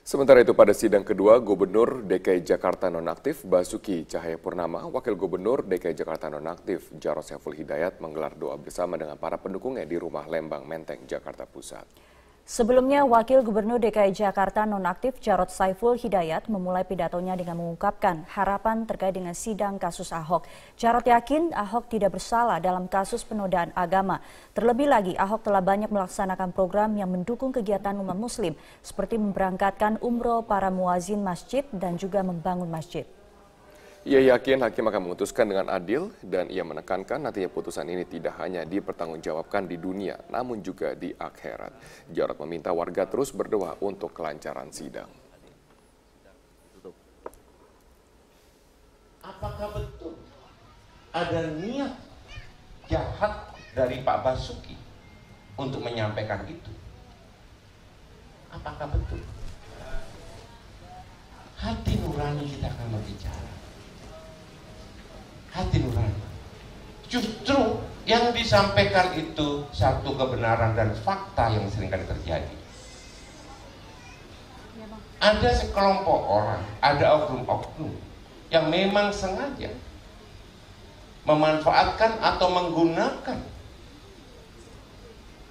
Sementara itu pada sidang kedua, Gubernur DKI Jakarta nonaktif Basuki Cahayapurnama, Wakil Gubernur DKI Jakarta nonaktif Jarod Saiful Hidayat menggelar doa bersama dengan para pendukungnya di Rumah Lembang Menteng, Jakarta Pusat. Sebelumnya, Wakil Gubernur DKI Jakarta nonaktif Jarod Saiful Hidayat memulai pidatonya dengan mengungkapkan harapan terkait dengan sidang kasus Ahok. Jarod yakin Ahok tidak bersalah dalam kasus penodaan agama. Terlebih lagi, Ahok telah banyak melaksanakan program yang mendukung kegiatan umat muslim, seperti memberangkatkan umroh para muazin masjid dan juga membangun masjid. Ia yakin hakim akan memutuskan dengan adil dan ia menekankan nantinya putusan ini tidak hanya dipertanggungjawabkan di dunia namun juga di akhirat. Jarod meminta warga terus berdoa untuk kelancaran sidang. Apakah betul ada niat jahat dari Pak Basuki untuk menyampaikan itu? Apakah betul? Hati nurani kita akan berbicara. Hati nurani. Justru yang disampaikan itu satu kebenaran dan fakta yang seringkali terjadi. Ada sekelompok orang, ada oknum-oknum yang memang sengaja memanfaatkan atau menggunakan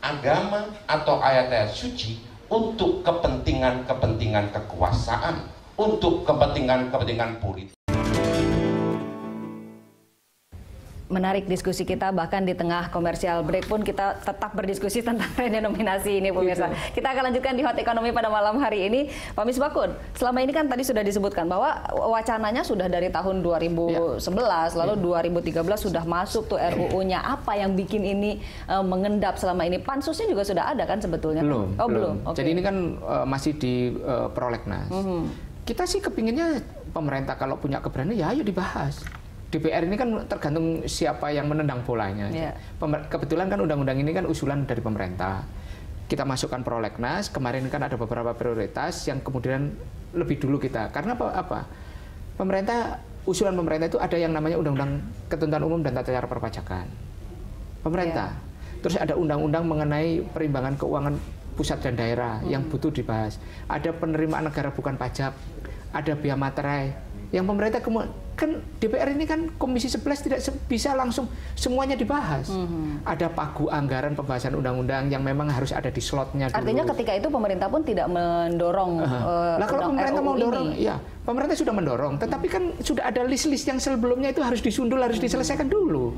agama atau ayat-ayat suci untuk kepentingan-kepentingan kekuasaan, untuk kepentingan-kepentingan politik. Menarik diskusi kita, bahkan di tengah komersial break pun kita tetap berdiskusi tentang redenominasi ini, pemirsa. Kita akan lanjutkan di Hot Economy pada malam hari ini. Pak Misbakun, selama ini kan tadi sudah disebutkan bahwa wacananya sudah dari tahun 2011, lalu 2013 sudah masuk tuh RUU-nya. Apa yang bikin ini mengendap selama ini? Pansusnya juga sudah ada kan sebetulnya? Belum. Oh, belum. Okay. Jadi ini kan masih di prolegnas. Kita sih kepinginnya pemerintah kalau punya keberanian, ya ayo dibahas. DPR ini kan tergantung siapa yang menendang bolanya. Kebetulan kan undang-undang ini kan usulan dari pemerintah. Kita masukkan prolegnas, kemarin kan ada beberapa prioritas yang kemudian lebih dulu kita. Karena apa? Usulan pemerintah itu ada yang namanya Undang-Undang Ketentuan Umum dan Tata Cara Perpajakan. Pemerintah. Terus ada undang-undang mengenai perimbangan keuangan pusat dan daerah yang butuh dibahas. Ada penerimaan negara bukan pajak, ada biaya materai. Yang pemerintah kan DPR ini kan Komisi 11 tidak bisa langsung semuanya dibahas. Ada pagu anggaran pembahasan undang-undang yang memang harus ada di slotnya dulu. Artinya ketika itu pemerintah pun tidak mendorong Nah, kalau pemerintah RUU mau dorong, ini. ya pemerintah sudah mendorong, tetapi kan sudah ada list-list yang sebelumnya itu harus disundul, harus diselesaikan dulu.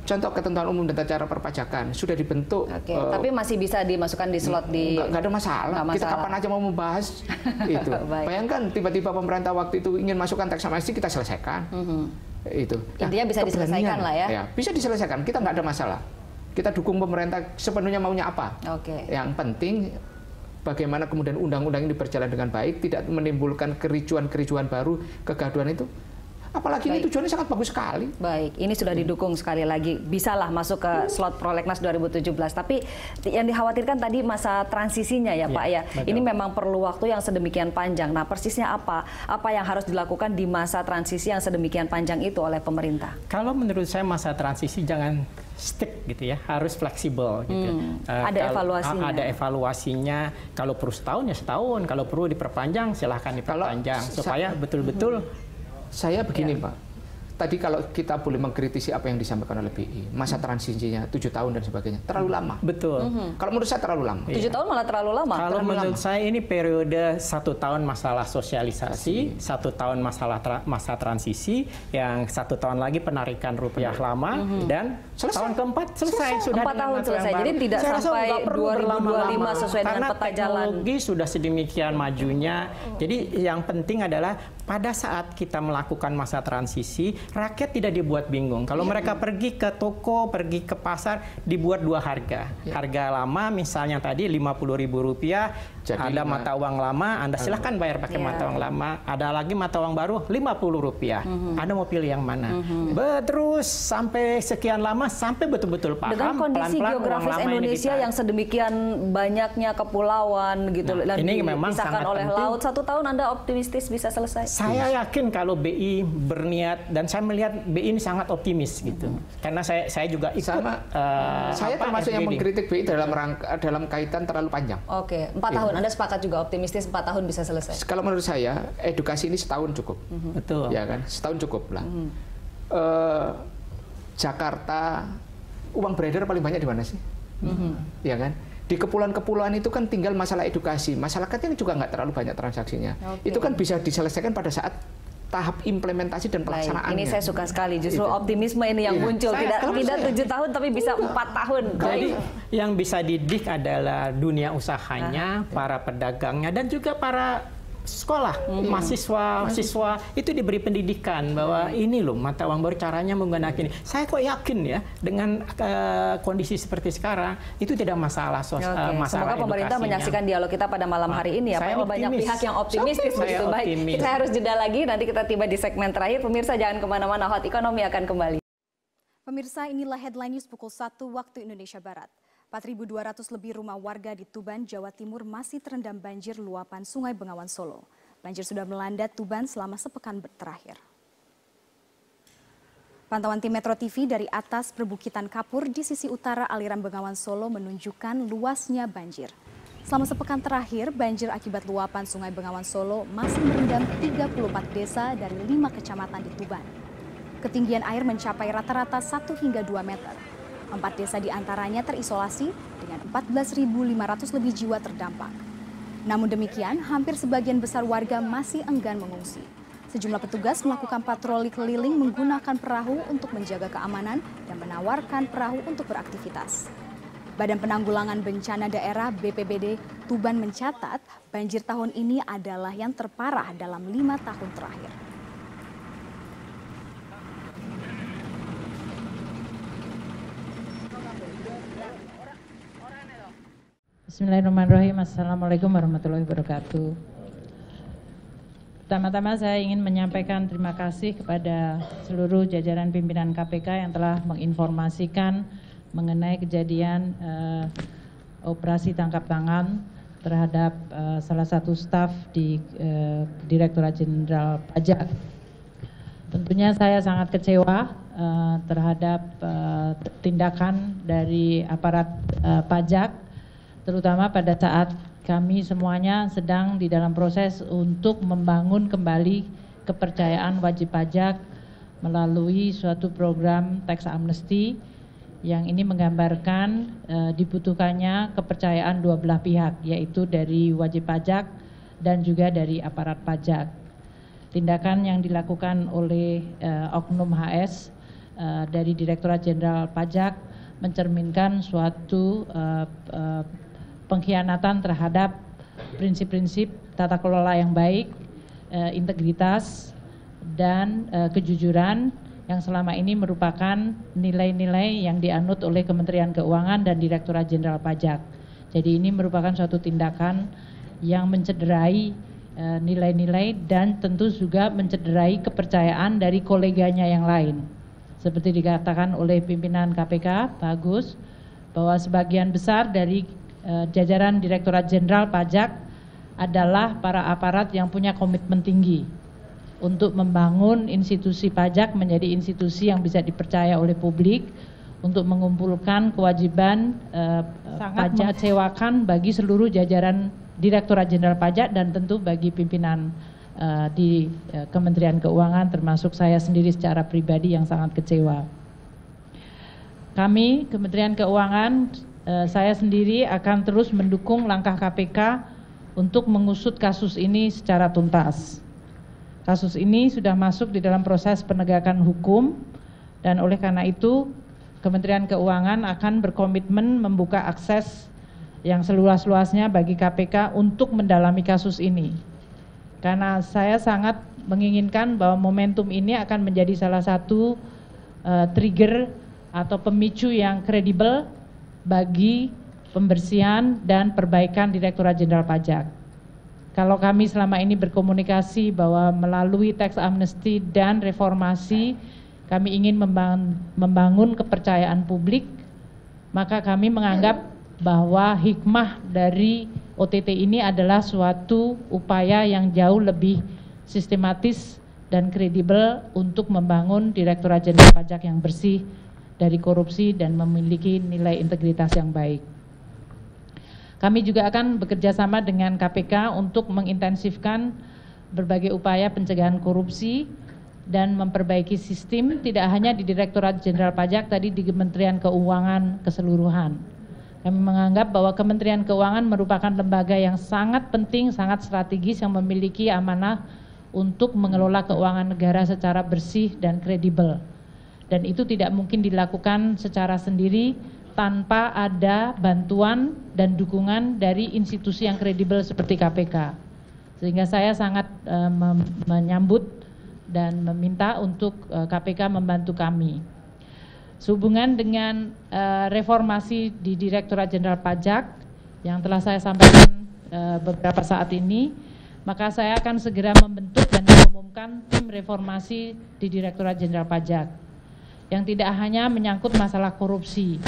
Contoh ketentuan umum dan tata cara perpajakan sudah dibentuk. Tapi masih bisa dimasukkan di slot di. Nggak ada masalah. Kita kapan aja mau membahas itu. Bayangkan tiba-tiba pemerintah waktu itu ingin masukkan teks amnesti, kita selesaikan. Itu. Intinya bisa diselesaikan lah ya. Bisa diselesaikan. Kita nggak ada masalah. Kita dukung pemerintah sepenuhnya maunya apa. Yang penting bagaimana kemudian undang-undang ini berjalan dengan baik, tidak menimbulkan kericuan-kericuan baru, kegaduhan itu. Apalagi ini tujuannya sangat bagus sekali. Baik, ini sudah didukung sekali lagi. Bisalah masuk ke slot prolegnas 2017. Tapi yang dikhawatirkan tadi masa transisinya ya Pak ya. Ini memang perlu waktu yang sedemikian panjang. Nah persisnya apa? Apa yang harus dilakukan di masa transisi yang sedemikian panjang itu oleh pemerintah? Kalau menurut saya masa transisi jangan stick gitu ya, harus fleksibel gitu. Ada evaluasinya. Ada evaluasinya. Kalau perlu setahun ya setahun. Kalau perlu diperpanjang silahkan diperpanjang supaya betul-betul. Saya begini Pak, tadi kalau kita boleh mengkritisi apa yang disampaikan oleh BI, masa transisinya 7 tahun dan sebagainya, terlalu lama. Betul. Kalau menurut saya terlalu lama. 7 tahun malah terlalu lama. Kalau menurut saya ini periode 1 tahun masalah sosialisasi, 1 tahun masa transisi, yang 1 tahun lagi penarikan rupiah lama, dan tahun keempat selesai. Sudah 4 tahun selesai. Jadi tidak sampai 2025 sesuai dengan peta jalan. Teknologi sudah sedemikian majunya. Jadi yang penting adalah pada saat kita melakukan masa transisi, rakyat tidak dibuat bingung. Kalau mereka pergi ke toko, pergi ke pasar, dibuat 2 harga. Harga lama misalnya tadi Rp50.000, ada mata uang lama, Anda silahkan bayar pakai mata uang lama. Ada lagi mata uang baru Rp50. Anda mau pilih yang mana? Terus sampai sekian lama, sampai betul-betul paham. Dengan kondisi geografis Indonesia yang sedemikian banyaknya kepulauan gitu, dan ini memang sangat oleh penting. laut, 1 tahun Anda optimistis bisa selesai? Saya yakin kalau BI berniat, dan saya melihat BI ini sangat optimis gitu. Karena saya juga ikut. Saya termasuk yang mengkritik BI dalam kaitan terlalu panjang. 4 tahun Anda sepakat juga optimistis 4 tahun bisa selesai? Kalau menurut saya, edukasi ini setahun cukup. Betul. Ya kan, setahun cukup lah. Jakarta, uang beredar paling banyak di mana sih? Ya kan? Di kepulauan-kepulauan itu kan tinggal masalah edukasi. Masyarakatnya juga nggak terlalu banyak transaksinya. Itu kan bisa diselesaikan pada saat tahap implementasi dan pelaksanaannya. Ini saya suka sekali, justru optimisme ini yang muncul. Tidak 7 tahun tapi bisa 4 tahun. Jadi yang bisa didik adalah dunia usahanya, para pedagangnya, dan juga para sekolah, mahasiswa itu diberi pendidikan bahwa ini loh mata uang baru, caranya menggunakan ini. Saya kok yakin ya dengan kondisi seperti sekarang itu tidak masalah masalah. Semoga pemerintah menyaksikan dialog kita pada malam hari ini ya. Pak, ini banyak pihak yang optimistis begitu. Baik, kita harus jeda lagi. Nanti kita tiba di segmen terakhir. Pemirsa jangan kemana-mana. Hot Ekonomi akan kembali. Pemirsa, inilah headline news pukul 1 waktu Indonesia Barat. 4.200 lebih rumah warga di Tuban, Jawa Timur masih terendam banjir luapan Sungai Bengawan Solo. Banjir sudah melanda Tuban selama sepekan terakhir. Pantauan tim Metro TV dari atas perbukitan Kapur di sisi utara aliran Bengawan Solo menunjukkan luasnya banjir. Selama sepekan terakhir, banjir akibat luapan Sungai Bengawan Solo masih merendam 34 desa dari 5 kecamatan di Tuban. Ketinggian air mencapai rata-rata 1 hingga 2 meter. 4 desa diantaranya terisolasi dengan 14.500 lebih jiwa terdampak. Namun demikian, hampir sebagian besar warga masih enggan mengungsi. Sejumlah petugas melakukan patroli keliling menggunakan perahu untuk menjaga keamanan dan menawarkan perahu untuk beraktivitas. Badan Penanggulangan Bencana Daerah BPBD Tuban mencatat banjir tahun ini adalah yang terparah dalam 5 tahun terakhir. Bismillahirrahmanirrahim. Assalamualaikum warahmatullahi wabarakatuh. Pertama-tama saya ingin menyampaikan terima kasih kepada seluruh jajaran pimpinan KPK yang telah menginformasikan mengenai kejadian operasi tangkap tangan terhadap salah satu staf di Direktorat Jenderal Pajak. Tentunya saya sangat kecewa terhadap tindakan dari aparat pajak, terutama pada saat kami semuanya sedang di dalam proses untuk membangun kembali kepercayaan wajib pajak melalui suatu program tax amnesty yang ini menggambarkan dibutuhkannya kepercayaan dua belah pihak, yaitu dari wajib pajak dan juga dari aparat pajak. Tindakan yang dilakukan oleh Oknum HS dari Direktorat Jenderal Pajak mencerminkan suatu pengkhianatan terhadap prinsip-prinsip tata kelola yang baik, integritas, dan kejujuran yang selama ini merupakan nilai-nilai yang dianut oleh Kementerian Keuangan dan Direktorat Jenderal Pajak. Jadi ini merupakan suatu tindakan yang mencederai nilai-nilai dan tentu juga mencederai kepercayaan dari koleganya yang lain. Seperti dikatakan oleh pimpinan KPK, Pak Agus, bahwa sebagian besar dari jajaran Direktorat Jenderal Pajak adalah para aparat yang punya komitmen tinggi untuk membangun institusi pajak menjadi institusi yang bisa dipercaya oleh publik, untuk mengumpulkan kewajiban sangat mengecewakan bagi seluruh jajaran Direktorat Jenderal Pajak dan tentu bagi pimpinan di Kementerian Keuangan, termasuk saya sendiri secara pribadi yang sangat kecewa. Kami Kementerian Keuangan, saya sendiri akan terus mendukung langkah KPK untuk mengusut kasus ini secara tuntas. Kasus ini sudah masuk di dalam proses penegakan hukum dan oleh karena itu Kementerian Keuangan akan berkomitmen membuka akses yang seluas-luasnya bagi KPK untuk mendalami kasus ini. Karena saya sangat menginginkan bahwa momentum ini akan menjadi salah satu trigger atau pemicu yang kredibel bagi pembersihan dan perbaikan Direktorat Jenderal Pajak. Kalau kami selama ini berkomunikasi bahwa melalui tax amnesty dan reformasi kami ingin membangun kepercayaan publik, maka kami menganggap bahwa hikmah dari OTT ini adalah suatu upaya yang jauh lebih sistematis dan kredibel untuk membangun Direktorat Jenderal Pajak yang bersih dari korupsi dan memiliki nilai integritas yang baik. Kami juga akan bekerja sama dengan KPK untuk mengintensifkan berbagai upaya pencegahan korupsi dan memperbaiki sistem tidak hanya di Direktorat Jenderal Pajak, tadi di Kementerian Keuangan keseluruhan. Kami menganggap bahwa Kementerian Keuangan merupakan lembaga yang sangat penting, sangat strategis yang memiliki amanah untuk mengelola keuangan negara secara bersih dan kredibel. Dan itu tidak mungkin dilakukan secara sendiri tanpa ada bantuan dan dukungan dari institusi yang kredibel seperti KPK. Sehingga saya sangat menyambut dan meminta untuk KPK membantu kami. Sehubungan dengan reformasi di Direktorat Jenderal Pajak yang telah saya sampaikan beberapa saat ini, maka saya akan segera membentuk dan mengumumkan tim reformasi di Direktorat Jenderal Pajak yang tidak hanya menyangkut masalah korupsi,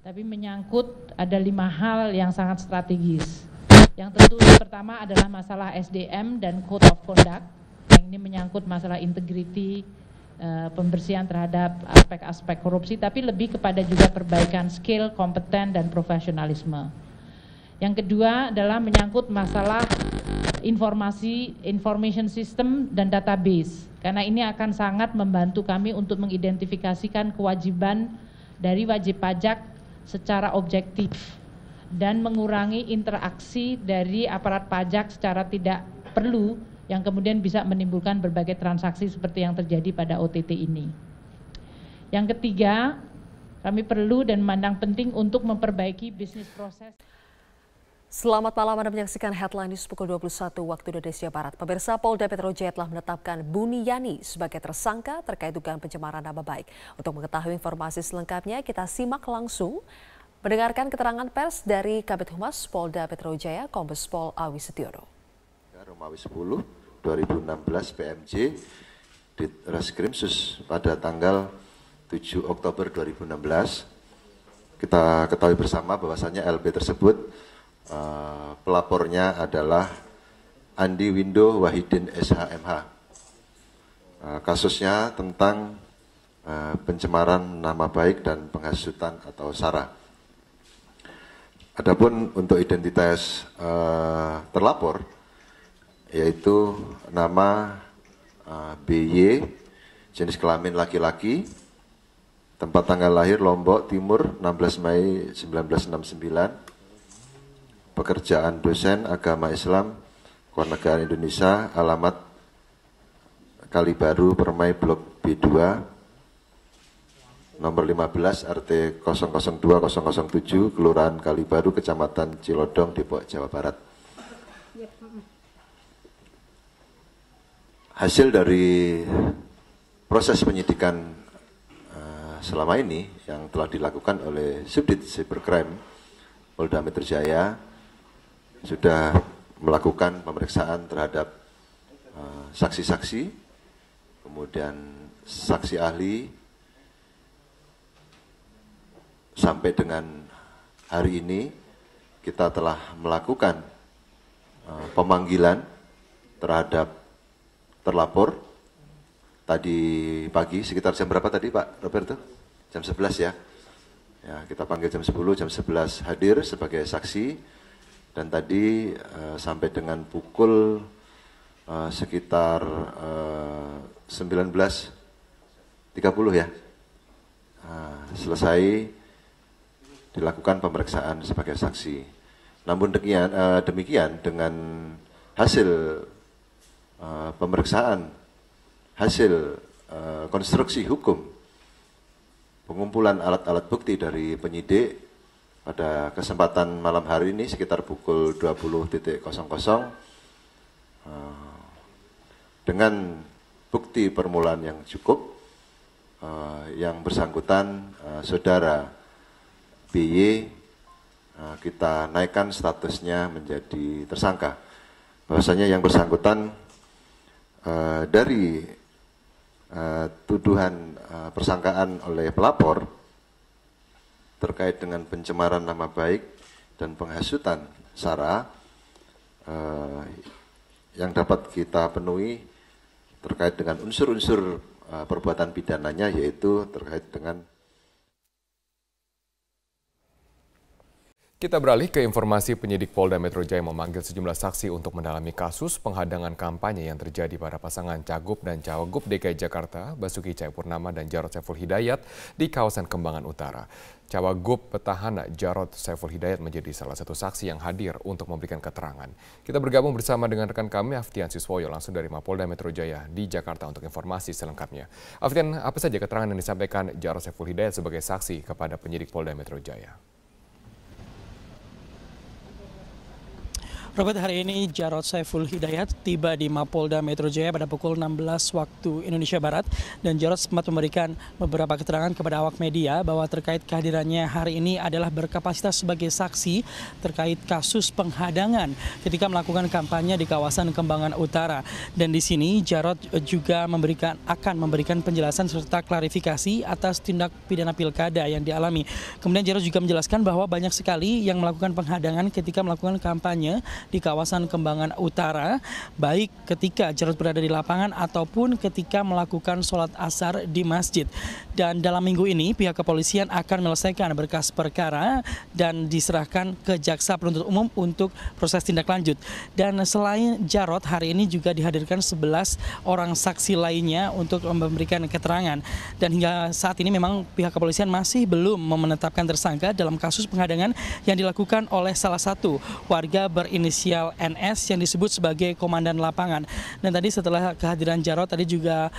tapi menyangkut ada 5 hal yang sangat strategis. Yang tentu pertama adalah masalah SDM dan Code of Conduct, yang ini menyangkut masalah integriti, pembersihan terhadap aspek-aspek korupsi, tapi lebih kepada juga perbaikan skill, kompeten, dan profesionalisme. Yang kedua adalah menyangkut masalah information system dan database, karena ini akan sangat membantu kami untuk mengidentifikasikan kewajiban dari wajib pajak secara objektif dan mengurangi interaksi dari aparat pajak secara tidak perlu yang kemudian bisa menimbulkan berbagai transaksi seperti yang terjadi pada OTT ini. Yang ketiga, kami perlu dan memandang penting untuk memperbaiki bisnis proses. Selamat malam, Anda menyaksikan Headline News pukul 21 waktu Indonesia Barat. Pemirsa, Polda Metro Jaya telah menetapkan Buniyani sebagai tersangka terkait dugaan pencemaran nama baik. Untuk mengetahui informasi selengkapnya, kita simak langsung mendengarkan keterangan pers dari Kabid Humas Polda Metro Jaya, Kombes Pol Awi Setiono. Romawi 10 2016 PMJ di Reskrimsus pada tanggal 7 Oktober 2016. Kita ketahui bersama bahwasannya LB tersebut pelapornya adalah Andi Windo Wahidin SHMH. Kasusnya tentang pencemaran nama baik dan penghasutan atau SARA. Adapun untuk identitas terlapor, yaitu nama BY, jenis kelamin laki-laki, tempat tanggal lahir Lombok Timur 16 Mei 1969, pekerjaan dosen agama Islam, Kewarganegaraan Indonesia, alamat Kalibaru, Permai, Blok B2, nomor 15 RT 002007, Kelurahan Kalibaru, Kecamatan Cilodong, Depok, Jawa Barat. Hasil dari proses penyidikan selama ini yang telah dilakukan oleh Subdit Cybercrime Polda Metro Jaya sudah melakukan pemeriksaan terhadap saksi-saksi, kemudian saksi ahli. Sampai dengan hari ini kita telah melakukan pemanggilan terhadap terlapor. Tadi pagi sekitar jam berapa tadi Pak Roberto? Jam 11 ya. Ya, kita panggil jam 10, jam 11 hadir sebagai saksi. Dan tadi sampai dengan pukul sekitar 19.30 ya. Selesai dilakukan pemeriksaan sebagai saksi. Namun demikian dengan hasil pemeriksaan, hasil konstruksi hukum, pengumpulan alat-alat bukti dari penyidik pada kesempatan malam hari ini sekitar pukul 20.00 dengan bukti permulaan yang cukup, yang bersangkutan saudara BY kita naikkan statusnya menjadi tersangka. Bahwasanya yang bersangkutan dari tuduhan persangkaan oleh pelapor terkait dengan pencemaran nama baik dan penghasutan SARA yang dapat kita penuhi terkait dengan unsur-unsur perbuatan pidananya, yaitu terkait dengan Kita beralih ke informasi penyidik Polda Metro Jaya memanggil sejumlah saksi untuk mendalami kasus penghadangan kampanye yang terjadi pada pasangan Cagup dan Cawagup DKI Jakarta, Basuki Cahayapurnama dan Jarod Saiful Hidayat di kawasan Kembangan Utara. Cawagup petahana Jarod Saiful Hidayat menjadi salah satu saksi yang hadir untuk memberikan keterangan. Kita bergabung bersama dengan rekan kami Aftian Siswoyo langsung dari Mapolda Metro Jaya di Jakarta untuk informasi selengkapnya. Aftian, apa saja keterangan yang disampaikan Jarod Saiful Hidayat sebagai saksi kepada penyidik Polda Metro Jaya? Robert, hari ini Jarod Saiful Hidayat tiba di Mapolda Metro Jaya pada pukul 16 waktu Indonesia Barat, dan Jarod sempat memberikan beberapa keterangan kepada awak media bahwa terkait kehadirannya hari ini adalah berkapasitas sebagai saksi terkait kasus penghadangan ketika melakukan kampanye di kawasan Kembangan Utara. Dan di sini Jarod juga akan memberikan penjelasan serta klarifikasi atas tindak pidana pilkada yang dialami. Kemudian Jarod juga menjelaskan bahwa banyak sekali yang melakukan penghadangan ketika melakukan kampanye di kawasan Kembangan Utara, baik ketika Jarod berada di lapangan ataupun ketika melakukan sholat asar di masjid. Dan dalam minggu ini pihak kepolisian akan menyelesaikan berkas perkara dan diserahkan ke jaksa penuntut umum untuk proses tindak lanjut. Dan selain Jarod, hari ini juga dihadirkan 11 orang saksi lainnya untuk memberikan keterangan. Dan hingga saat ini memang pihak kepolisian masih belum menetapkan tersangka dalam kasus penghadangan yang dilakukan oleh salah satu warga berinisial NS yang disebut sebagai komandan lapangan. Dan tadi setelah kehadiran Jarod tadi juga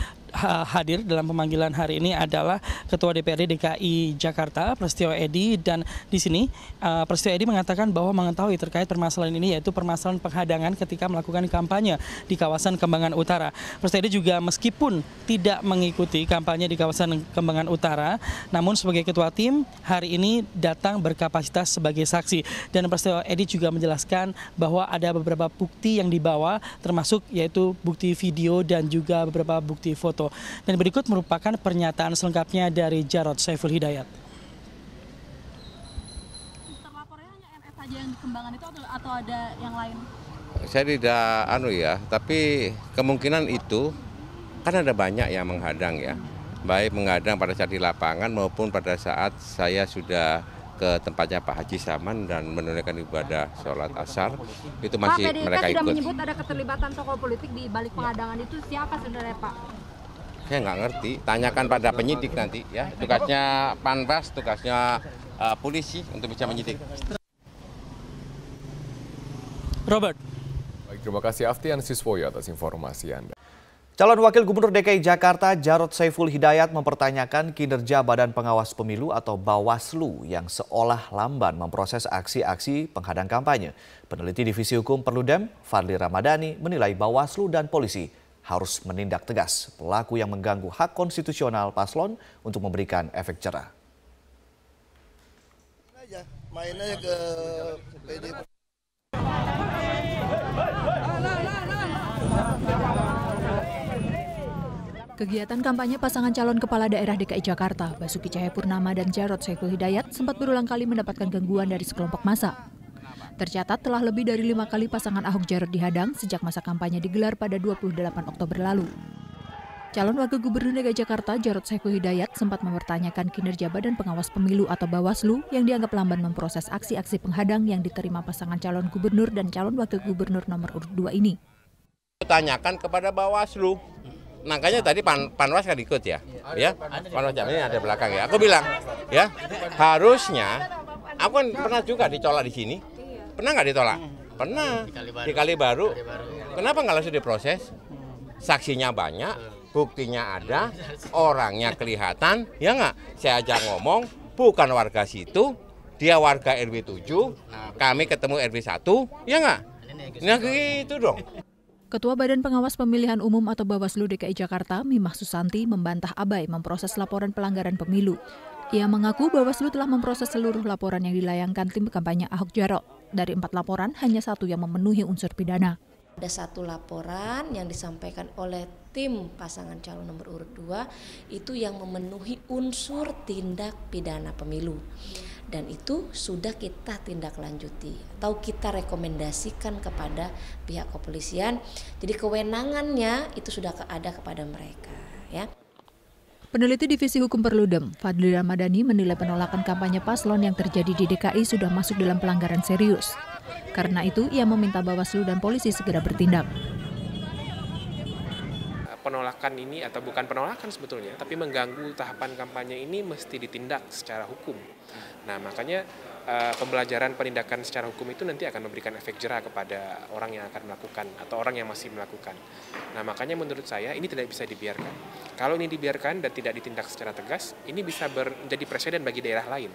hadir dalam pemanggilan hari ini adalah Ketua DPRD DKI Jakarta, Prasetyo Edy, dan di sini Prasetyo Edy mengatakan bahwa mengetahui terkait permasalahan ini, yaitu permasalahan penghadangan ketika melakukan kampanye di kawasan Kembangan Utara. Prasetyo Edy juga meskipun tidak mengikuti kampanye di kawasan Kembangan Utara, namun sebagai ketua tim hari ini datang berkapasitas sebagai saksi. Dan Prasetyo Edy juga menjelaskan bahwa ada beberapa bukti yang dibawa, termasuk yaitu bukti video dan juga beberapa bukti foto. Dan berikut merupakan pernyataan selengkapnya dari Jarod Saiful Hidayat. Terlapornya hanya NS saja yang di Kembangan itu atau ada yang lain? Saya tidak tapi kemungkinan itu kan ada banyak yang menghadang ya. Baik menghadang pada saat di lapangan maupun pada saat saya sudah ke tempatnya Pak Haji Saman dan menunaikan ibadah sholat asar, itu masih Pak, mereka ikut. Pak, menyebut ada keterlibatan tokoh politik di balik penghadangan itu, siapa sebenarnya Pak? Saya nggak ngerti, tanyakan pada penyidik nanti ya. Tugasnya Panwas, tugasnya polisi untuk bisa menyidik. Robert. Baik, terima kasih Aftian Siswoyo atas informasi Anda. Calon Wakil Gubernur DKI Jakarta Jarod Saiful Hidayat mempertanyakan kinerja Badan Pengawas Pemilu atau Bawaslu yang seolah lamban memproses aksi-aksi penghadang kampanye. Peneliti Divisi Hukum Perludem, Fadli Ramadhani, menilai Bawaslu dan polisi harus menindak tegas pelaku yang mengganggu hak konstitusional paslon untuk memberikan efek jerah. Main aja ke PD. Kegiatan kampanye pasangan calon kepala daerah DKI Jakarta, Basuki Cahayapurnama dan Jarod Saiful Hidayat sempat berulang kali mendapatkan gangguan dari sekelompok massa. Tercatat telah lebih dari 5 kali pasangan Ahok Jarod dihadang sejak masa kampanye digelar pada 28 Oktober lalu. Calon Wakil Gubernur DKI Jakarta Jarod Saiful Hidayat sempat mempertanyakan kinerja Badan Pengawas Pemilu atau Bawaslu yang dianggap lamban memproses aksi-aksi penghadang yang diterima pasangan calon gubernur dan calon wakil gubernur nomor urut 2 ini. Tanyakan kepada Bawaslu. Makanya tadi Panwas kan ikut ya, Panwas ini ada belakang ya. Aku bilang, ya harusnya, aku kan pernah juga ditolak di sini. Pernah nggak ditolak? Pernah. Di Kalibaru. Kenapa nggak langsung diproses? Saksinya banyak, buktinya ada, orangnya kelihatan, ya nggak? Saya aja ngomong, bukan warga situ, dia warga RW 7, kami ketemu RW 1, ya nggak? Nah gitu dong. Ketua Badan Pengawas Pemilihan Umum atau Bawaslu DKI Jakarta, Mimah Susanti, membantah abai memproses laporan pelanggaran pemilu. Ia mengaku Bawaslu telah memproses seluruh laporan yang dilayangkan tim kampanye Ahok Jarot. Dari 4 laporan, hanya 1 yang memenuhi unsur pidana. Ada 1 laporan yang disampaikan oleh tim pasangan calon nomor urut 2 itu yang memenuhi unsur tindak pidana pemilu. Dan itu sudah kita tindak lanjuti atau kita rekomendasikan kepada pihak kepolisian. Jadi kewenangannya itu sudah ada kepada mereka, ya. Peneliti Divisi Hukum Perludem, Fadli Ramadhani menilai penolakan kampanye paslon yang terjadi di DKI sudah masuk dalam pelanggaran serius. Karena itu, ia meminta Bawaslu dan polisi segera bertindak. Penolakan ini atau bukan penolakan sebetulnya, tapi mengganggu tahapan kampanye ini mesti ditindak secara hukum. Nah, makanya pembelajaran penindakan secara hukum itu nanti akan memberikan efek jera kepada orang yang akan melakukan atau orang yang masih melakukan. Nah, makanya menurut saya ini tidak bisa dibiarkan. Kalau ini dibiarkan dan tidak ditindak secara tegas, ini bisa menjadi presiden bagi daerah lain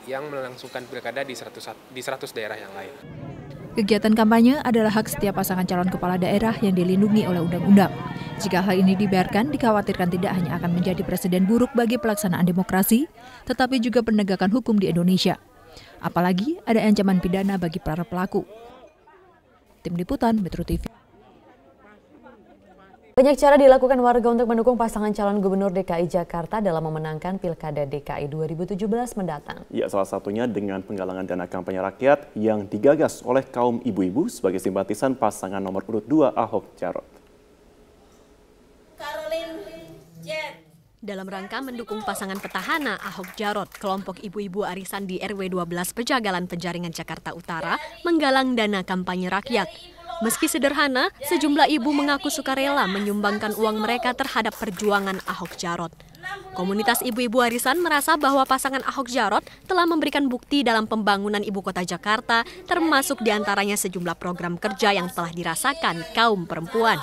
yang melangsungkan pilkada di 100 daerah yang lain. Kegiatan kampanye adalah hak setiap pasangan calon kepala daerah yang dilindungi oleh undang-undang. Jika hal ini dibiarkan, dikhawatirkan tidak hanya akan menjadi presiden buruk bagi pelaksanaan demokrasi, tetapi juga penegakan hukum di Indonesia. Apalagi ada ancaman pidana bagi para pelaku. Tim Liputan Metro TV. Banyak cara dilakukan warga untuk mendukung pasangan calon gubernur DKI Jakarta dalam memenangkan Pilkada DKI 2017 mendatang. Ya, salah satunya dengan penggalangan dana kampanye rakyat yang digagas oleh kaum ibu-ibu sebagai simpatisan pasangan nomor urut 2 Ahok Jarot. Dalam rangka mendukung pasangan petahana Ahok Jarot, kelompok ibu-ibu arisan di RW 12 Pejagalan Penjaringan Jakarta Utara menggalang dana kampanye rakyat. Meski sederhana, sejumlah ibu mengaku sukarela menyumbangkan uang mereka terhadap perjuangan Ahok Jarot. Komunitas ibu-ibu arisan merasa bahwa pasangan Ahok Jarot telah memberikan bukti dalam pembangunan ibu kota Jakarta, termasuk diantaranya sejumlah program kerja yang telah dirasakan kaum perempuan.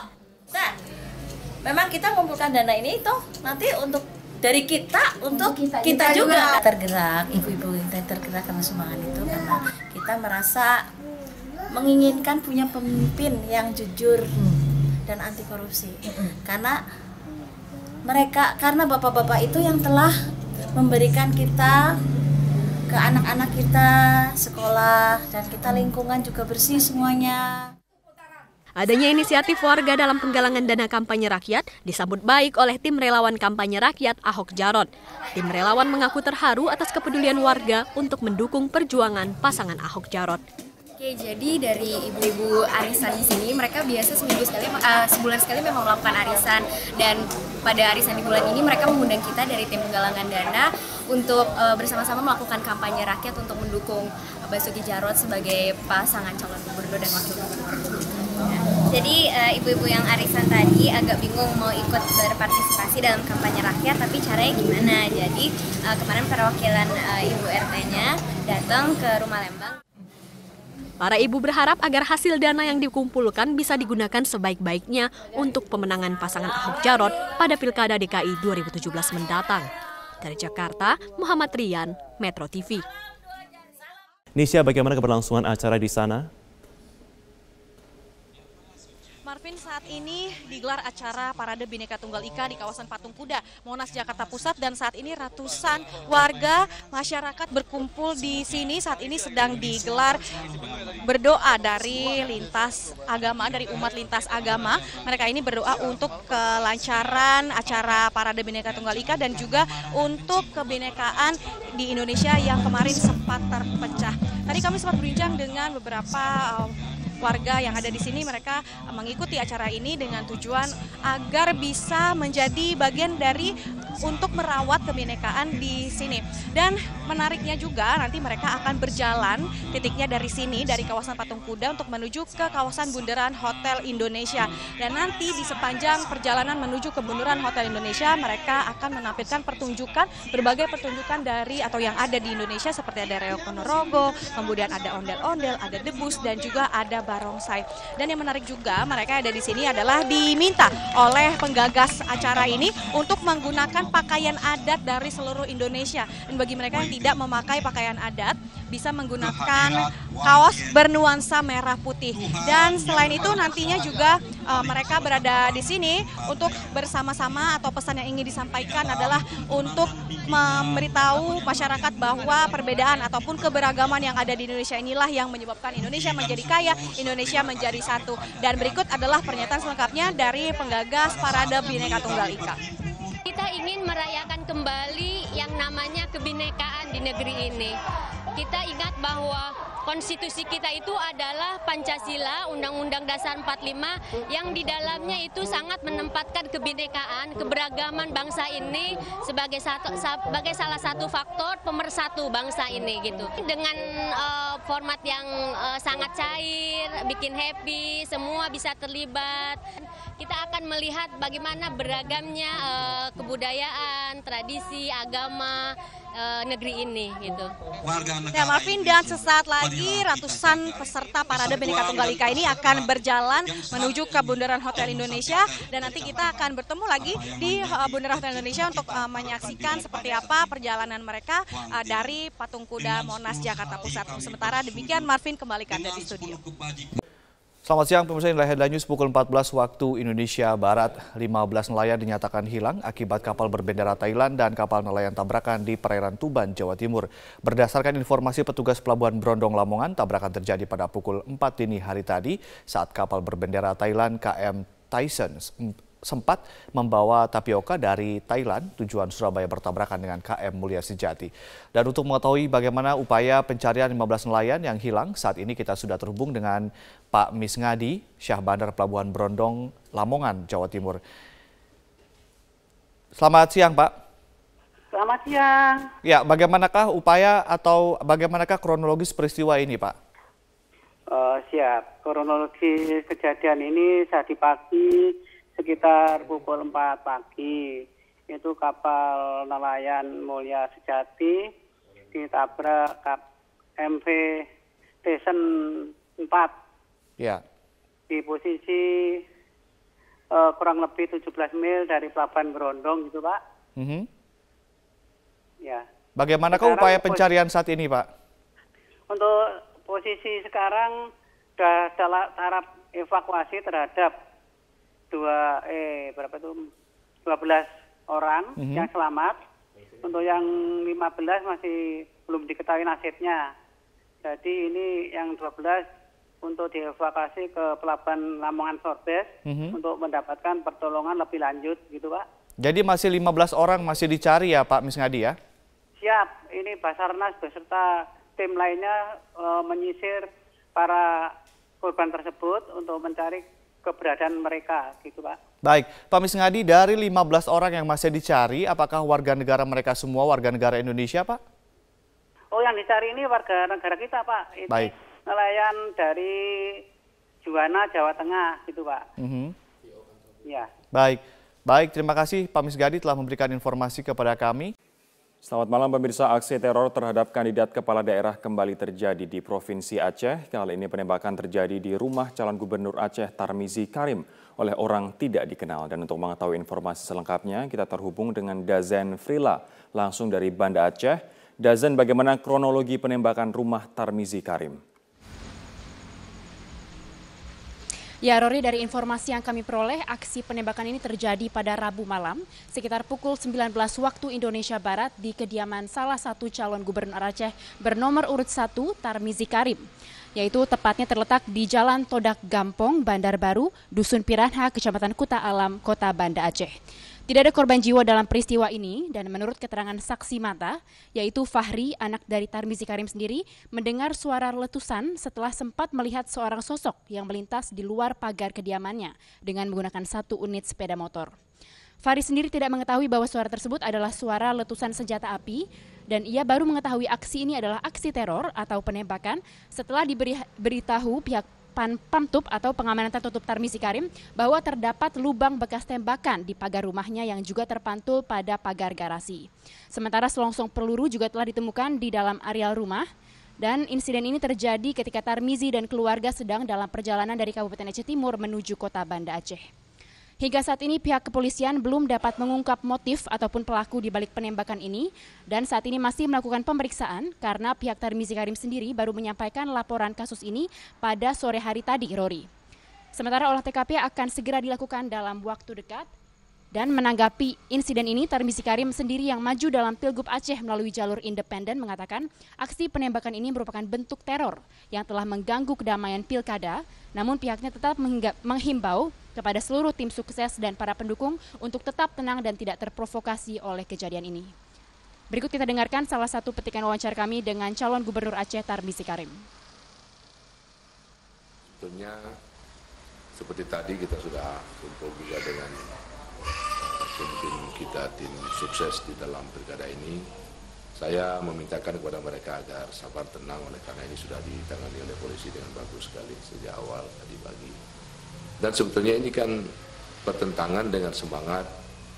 Memang kita mengumpulkan dana ini itu nanti untuk dari kita untuk kita juga tergerak, ibu-ibu kita tergerak karena sumbangan itu karena kita merasa menginginkan punya pemimpin yang jujur dan anti korupsi. Karena bapak-bapak itu yang telah memberikan kita ke anak-anak kita sekolah dan kita lingkungan juga bersih semuanya. Adanya inisiatif warga dalam penggalangan dana kampanye rakyat disambut baik oleh tim relawan kampanye rakyat Ahok Jarot. Tim relawan mengaku terharu atas kepedulian warga untuk mendukung perjuangan pasangan Ahok Jarot. Oke, jadi dari ibu-ibu arisan di sini mereka biasa sebulan sekali memang melakukan arisan, dan pada arisan di bulan ini mereka mengundang kita dari tim penggalangan dana untuk bersama-sama melakukan kampanye rakyat untuk mendukung Basuki Jarot sebagai pasangan calon gubernur dan wakil gubernur. Jadi ibu-ibu yang arisan tadi agak bingung mau ikut berpartisipasi dalam kampanye rakyat, tapi caranya gimana? Jadi kemarin perwakilan ibu RT-nya datang ke Rumah Lembang. Para ibu berharap agar hasil dana yang dikumpulkan bisa digunakan sebaik-baiknya untuk pemenangan pasangan Ahok Jarot pada Pilkada DKI 2017 mendatang. Dari Jakarta, Muhammad Rian, Metro TV. Nisha, bagaimana keberlangsungan acara di sana? Marvin, saat ini digelar acara Parade Bhinneka Tunggal Ika di kawasan Patung Kuda, Monas, Jakarta Pusat, dan saat ini ratusan warga masyarakat berkumpul di sini. Saat ini sedang digelar berdoa dari lintas agama, dari umat lintas agama. Mereka ini berdoa untuk kelancaran acara Parade Bhinneka Tunggal Ika dan juga untuk kebinekaan di Indonesia yang kemarin sempat terpecah. Tadi kami sempat berbincang dengan beberapa warga yang ada di sini. Mereka mengikuti acara ini dengan tujuan agar bisa menjadi bagian dari untuk merawat kebinekaan di sini. Dan menariknya juga nanti mereka akan berjalan titiknya dari sini, dari kawasan Patung Kuda untuk menuju ke kawasan Bundaran Hotel Indonesia. Dan nanti di sepanjang perjalanan menuju ke Bundaran Hotel Indonesia mereka akan menampilkan berbagai pertunjukan dari atau yang ada di Indonesia, seperti ada reok ponorogo, kemudian ada ondel-ondel, ada debus, dan juga ada barongsai. Dan yang menarik juga, mereka ada di sini adalah diminta oleh penggagas acara ini untuk menggunakan pakaian adat dari seluruh Indonesia. Dan bagi mereka yang tidak memakai pakaian adat, bisa menggunakan kaos bernuansa merah putih. Dan selain itu nantinya juga mereka berada di sini untuk bersama-sama, atau pesan yang ingin disampaikan adalah untuk memberitahu masyarakat bahwa perbedaan ataupun keberagaman yang ada di Indonesia inilah yang menyebabkan Indonesia menjadi kaya, Indonesia menjadi satu. Dan berikut adalah pernyataan selengkapnya dari penggagas Parade Bhinneka Tunggal Ika. Kita ingin merayakan kembali yang namanya kebinekaan di negeri ini. Kita ingat bahwa konstitusi kita itu adalah Pancasila, Undang-Undang Dasar 45 yang di dalamnya itu sangat menempatkan kebinekaan, keberagaman bangsa ini sebagai salah satu faktor pemersatu bangsa ini gitu. Dengan format yang sangat cair, bikin happy, semua bisa terlibat. Kita akan melihat bagaimana beragamnya kebudayaan, tradisi, agama negeri ini gitu. Ya Marvin, dan sesaat lagi ratusan peserta Parade Bhinneka Tunggal Ika ini akan berjalan menuju ke Bundaran Hotel Indonesia, dan nanti kita akan bertemu lagi di Bundaran Hotel Indonesia untuk menyaksikan seperti apa perjalanan mereka dari Patung Kuda Monas Jakarta Pusat. Sementara demikian, Marvin, kembalikan dari studio. Selamat siang pemirsa, inilah Headline News pukul 14 waktu Indonesia Barat. 15 nelayan dinyatakan hilang akibat kapal berbendera Thailand dan kapal nelayan tabrakan di perairan Tuban, Jawa Timur. Berdasarkan informasi petugas Pelabuhan Brondong Lamongan, tabrakan terjadi pada pukul 4 dini hari tadi saat kapal berbendera Thailand KM Tyson sempat membawa tapioka dari Thailand tujuan Surabaya bertabrakan dengan KM Mulia Sejati. Dan untuk mengetahui bagaimana upaya pencarian 15 nelayan yang hilang, saat ini kita sudah terhubung dengan Pak Misngadi, Syah Bandar Pelabuhan Brondong, Lamongan, Jawa Timur. Selamat siang, Pak. Selamat siang. Ya, bagaimanakah upaya atau bagaimanakah kronologis peristiwa ini, Pak? Siap. Kronologi kejadian ini tadi pagi sekitar pukul 4 pagi. Itu kapal nelayan Mulia Sejati ditabrak MV Tyson 4. Ya. Di posisi kurang lebih 17 mil dari Pelabuhan Brondong gitu, Pak. Ya. Bagaimanakah upaya pencarian saat ini, Pak? Untuk posisi sekarang sudah dalam tahap evakuasi terhadap 12 orang yang selamat. Untuk yang 15 masih belum diketahui nasibnya. Jadi ini yang 12 untuk dievakuasi ke Pelabuhan Lamongan Sorbes untuk mendapatkan pertolongan lebih lanjut gitu, Pak. Jadi masih 15 orang masih dicari ya, Pak Misngadi ya? Siap. Ini Basarnas beserta tim lainnya menyisir para korban tersebut untuk mencari keberadaan mereka gitu, Pak. Baik, Pak Misngadi, dari 15 orang yang masih dicari, apakah warga negara mereka semua warga negara Indonesia, Pak? Oh, yang dicari ini warga negara kita, Pak. Ini baik. Nelayan dari Juwana, Jawa Tengah gitu, Pak. Ya. Baik, terima kasih Pak Misngadi telah memberikan informasi kepada kami. Selamat malam pemirsa, aksi teror terhadap kandidat kepala daerah kembali terjadi di Provinsi Aceh. Kali ini penembakan terjadi di rumah calon gubernur Aceh Tarmizi Karim oleh orang tidak dikenal. Dan untuk mengetahui informasi selengkapnya, kita terhubung dengan Dazen Frila langsung dari Banda Aceh. Dazen, bagaimana kronologi penembakan rumah Tarmizi Karim? Ya, Rory, dari informasi yang kami peroleh, aksi penembakan ini terjadi pada Rabu malam sekitar pukul 19 waktu Indonesia Barat di kediaman salah satu calon gubernur Aceh bernomor urut 1 Tarmizi Karim, yaitu tepatnya terletak di Jalan Todak Gampong, Bandar Baru, Dusun Piranha, Kecamatan Kuta Alam, Kota Banda Aceh. Tidak ada korban jiwa dalam peristiwa ini, dan menurut keterangan saksi mata, yaitu Fahri, anak dari Tarmizi Karim sendiri, mendengar suara letusan setelah sempat melihat seorang sosok yang melintas di luar pagar kediamannya dengan menggunakan 1 unit sepeda motor. Fahri sendiri tidak mengetahui bahwa suara tersebut adalah suara letusan senjata api, dan ia baru mengetahui aksi ini adalah aksi teror atau penembakan setelah diberitahu pihak Pamtup atau pengamanan tertutup Tarmizi Karim bahwa terdapat lubang bekas tembakan di pagar rumahnya yang juga terpantul pada pagar garasi. Sementara selongsong peluru juga telah ditemukan di dalam areal rumah, dan insiden ini terjadi ketika Tarmizi dan keluarga sedang dalam perjalanan dari Kabupaten Aceh Timur menuju Kota Banda Aceh. Hingga saat ini pihak kepolisian belum dapat mengungkap motif ataupun pelaku di balik penembakan ini, dan saat ini masih melakukan pemeriksaan karena pihak Tarmizi Karim sendiri baru menyampaikan laporan kasus ini pada sore hari tadi, Rory. Sementara olah TKP akan segera dilakukan dalam waktu dekat. Dan menanggapi insiden ini, Tarmizi Karim sendiri yang maju dalam Pilgub Aceh melalui jalur independen mengatakan aksi penembakan ini merupakan bentuk teror yang telah mengganggu kedamaian pilkada, namun pihaknya tetap menghimbau kepada seluruh tim sukses dan para pendukung untuk tetap tenang dan tidak terprovokasi oleh kejadian ini. Berikut kita dengarkan salah satu petikan wawancara kami dengan calon gubernur Aceh Tarmizi Karim. Tentunya seperti tadi kita sudah kumpul juga dengan tim kita, tim sukses di dalam pilkada ini. Saya memintakan kepada mereka agar sabar tenang, oleh karena ini sudah ditangani oleh polisi dengan bagus sekali sejak awal tadi pagi. Dan sebetulnya ini kan bertentangan dengan semangat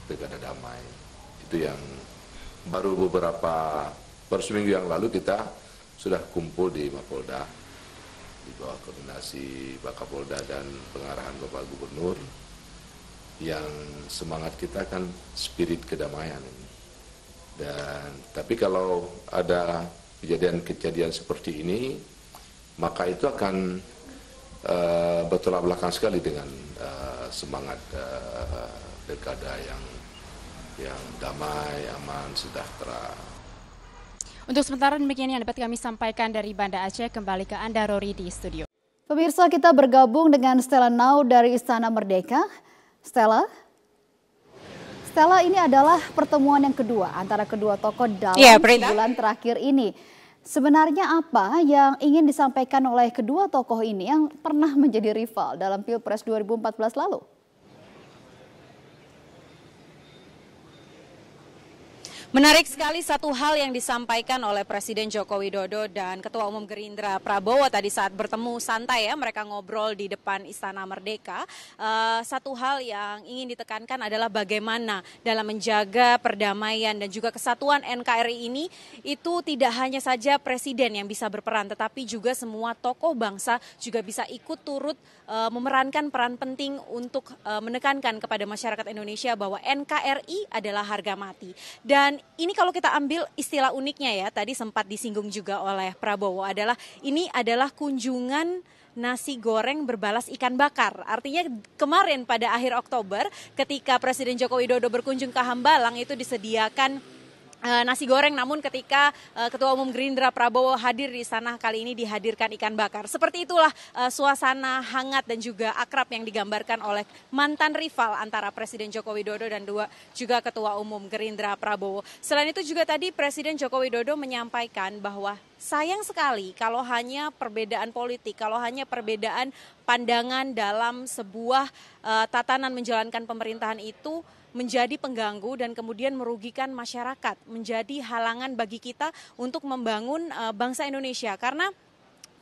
pilkada damai. Itu yang baru seminggu yang lalu kita sudah kumpul di Mapolda di bawah koordinasi Pak Kapolda dan pengarahan Bapak Gubernur, yang semangat kita kan spirit kedamaian ini. Tapi kalau ada kejadian-kejadian seperti ini, maka itu akan bertolak belakang sekali dengan semangat pilkada yang damai, aman, sejahtera. Untuk sementara demikian yang dapat kami sampaikan dari Banda Aceh. Kembali ke Anda, Rory, di studio. Pemirsa, kita bergabung dengan Stella Nau dari Istana Merdeka. Stella, ini adalah pertemuan yang kedua antara kedua tokoh dalam sebulan terakhir ini. Sebenarnya apa yang ingin disampaikan oleh kedua tokoh ini yang pernah menjadi rival dalam Pilpres 2014 lalu? Menarik sekali satu hal yang disampaikan oleh Presiden Joko Widodo dan Ketua Umum Gerindra Prabowo tadi saat bertemu santai ya, mereka ngobrol di depan Istana Merdeka. Satu hal yang ingin ditekankan adalah bagaimana dalam menjaga perdamaian dan juga kesatuan NKRI ini, itu tidak hanya saja Presiden yang bisa berperan, tetapi juga semua tokoh bangsa juga bisa ikut turut memerankan peran penting untuk menekankan kepada masyarakat Indonesia bahwa NKRI adalah harga mati. Dan ini kalau kita ambil istilah uniknya ya, tadi sempat disinggung juga oleh Prabowo, ini adalah kunjungan nasi goreng berbalas ikan bakar. Artinya kemarin pada akhir Oktober ketika Presiden Joko Widodo berkunjung ke Hambalang itu disediakan nasi goreng, namun ketika Ketua Umum Gerindra Prabowo hadir di sana, kali ini dihadirkan ikan bakar. Seperti itulah suasana hangat dan juga akrab yang digambarkan oleh mantan rival antara Presiden Joko Widodo dan juga Ketua Umum Gerindra Prabowo. Selain itu juga tadi Presiden Joko Widodo menyampaikan bahwa sayang sekali kalau hanya perbedaan politik, kalau hanya perbedaan pandangan dalam sebuah tatanan menjalankan pemerintahan itu menjadi pengganggu dan kemudian merugikan masyarakat, menjadi halangan bagi kita untuk membangun bangsa Indonesia. Karena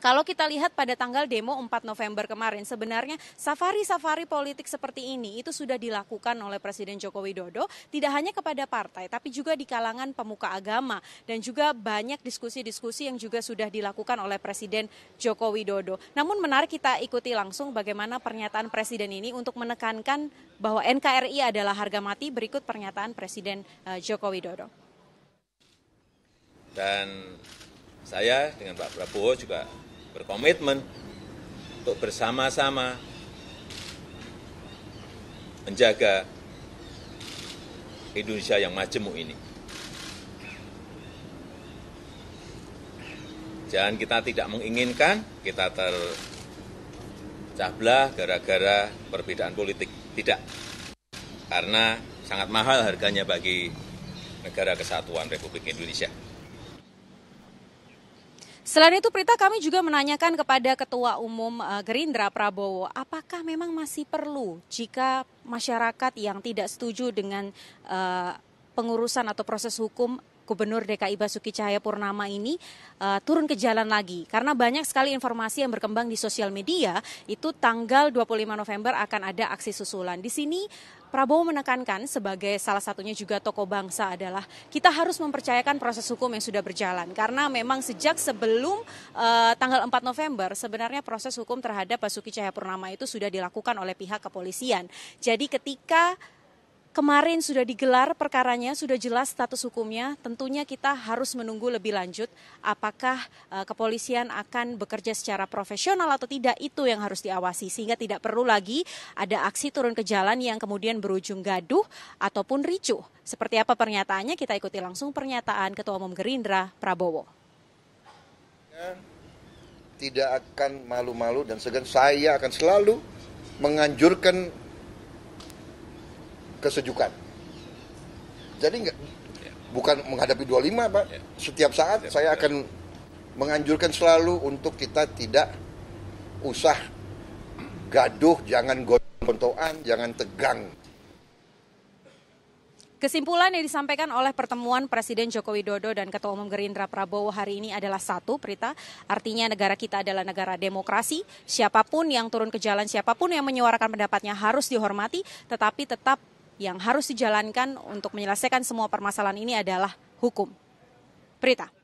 kalau kita lihat pada tanggal demo 4 November kemarin, sebenarnya safari-safari politik seperti ini itu sudah dilakukan oleh Presiden Joko Widodo, tidak hanya kepada partai, tapi juga di kalangan pemuka agama, dan juga banyak diskusi-diskusi yang juga sudah dilakukan oleh Presiden Joko Widodo. Namun menarik kita ikuti langsung bagaimana pernyataan Presiden ini untuk menekankan bahwa NKRI adalah harga mati. Berikut pernyataan Presiden Joko Widodo. Dan saya dengan Pak Prabowo juga berkomitmen untuk bersama-sama menjaga Indonesia yang majemuk ini. Jangan kita tidak menginginkan kita terpecah belah gara-gara perbedaan politik. Tidak. Karena sangat mahal harganya bagi negara kesatuan Republik Indonesia. Selain itu, Prita, kami juga menanyakan kepada Ketua Umum Gerindra Prabowo, apakah memang masih perlu jika masyarakat yang tidak setuju dengan pengurusan atau proses hukum Gubernur DKI Basuki Cahayapurnama ini turun ke jalan lagi. Karena banyak sekali informasi yang berkembang di sosial media, itu tanggal 25 November akan ada aksi susulan. Di sini Prabowo menekankan sebagai salah satunya juga tokoh bangsa adalah kita harus mempercayakan proses hukum yang sudah berjalan. Karena memang sejak sebelum tanggal 4 November sebenarnya proses hukum terhadap Basuki Cahayapurnama itu sudah dilakukan oleh pihak kepolisian. Jadi ketika kemarin sudah digelar perkaranya, sudah jelas status hukumnya, tentunya kita harus menunggu lebih lanjut apakah kepolisian akan bekerja secara profesional atau tidak, itu yang harus diawasi. Sehingga tidak perlu lagi ada aksi turun ke jalan yang kemudian berujung gaduh ataupun ricuh. Seperti apa pernyataannya, kita ikuti langsung pernyataan Ketua Umum Gerindra Prabowo. Tidak akan malu-malu dan segan, saya akan selalu menganjurkan kesejukan. Jadi bukan menghadapi 25, Pak. Setiap saat saya akan menganjurkan selalu untuk kita tidak usah gaduh, jangan gontok-gontokan, jangan tegang. Kesimpulan yang disampaikan oleh pertemuan Presiden Joko Widodo dan Ketua Umum Gerindra Prabowo hari ini adalah satu, Prita. Artinya negara kita adalah negara demokrasi. Siapapun yang turun ke jalan, siapapun yang menyuarakan pendapatnya harus dihormati. Tetapi tetap yang harus dijalankan untuk menyelesaikan semua permasalahan ini adalah hukum. Prita.